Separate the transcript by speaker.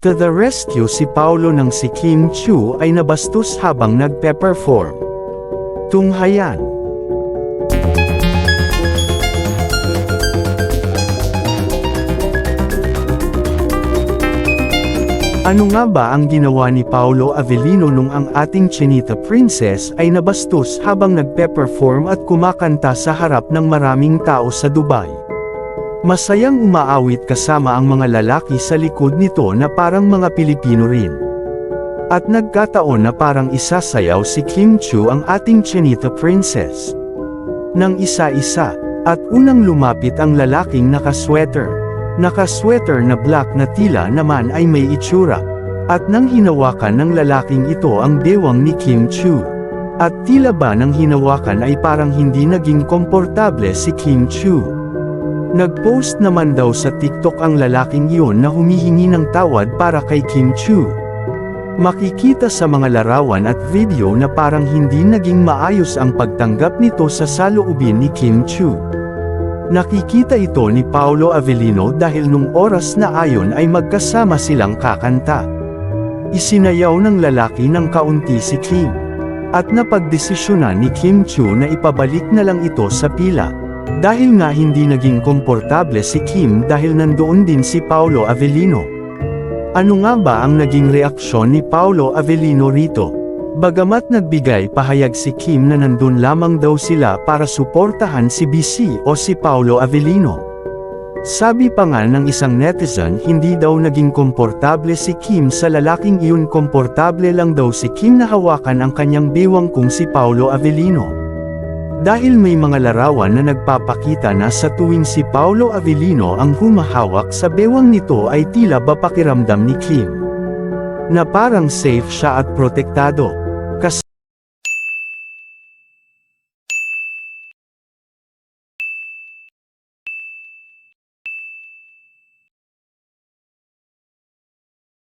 Speaker 1: To the rescue si Paolo nang si Kim Chiu ay nabastos habang nagpe-perform. Tunghayan. Ano nga ba ang ginawa ni Paolo Avellino nung ang ating Chinita Princess ay nabastos habang nagpe-perform at kumakanta sa harap ng maraming tao sa Dubai? Masayang umaawit kasama ang mga lalaki sa likod nito na parang mga Pilipino rin. At nagkataon na parang isasayaw si Kim Chiu ang ating Chinita Princess. Nang isa-isa, at unang lumapit ang lalaking nakasweater. Nakasweater na black na tila naman ay may itsura. At nang hinawakan ng lalaking ito ang bewang ni Kim Chiu. At tila ba nang hinawakan ay parang hindi naging komportable si Kim Chiu. Nag-post naman daw sa TikTok ang lalaking iyon na humihingi ng tawad para kay Kim Chiu. Makikita sa mga larawan at video na parang hindi naging maayos ang pagtanggap nito sa saloobin ni Kim Chiu. Nakikita ito ni Paolo Avellino dahil nung oras na ayon ay magkasama silang kakanta. Isinayaw ng lalaki ng kaunti si Kim. At napagdesisyonan ni Kim Chiu na ipabalik na lang ito sa pila. Dahil nga hindi naging komportable si Kim dahil nandoon din si Paolo Avellino. Ano nga ba ang naging reaksyon ni Paolo Avellino rito? Bagamat nagbigay pahayag si Kim na nandun lamang daw sila para suportahan si BC o si Paolo Avellino. Sabi pa nga ng isang netizen hindi daw naging komportable si Kim sa lalaking iyon, komportable lang daw si Kim na hawakan ang kanyang bewang kung si Paolo Avellino. Dahil may mga larawan na nagpapakita na sa tuwing si Paolo Avellino ang humahawak sa bewang nito ay tila ba pakiramdam ni Kim na parang safe siya at protektado.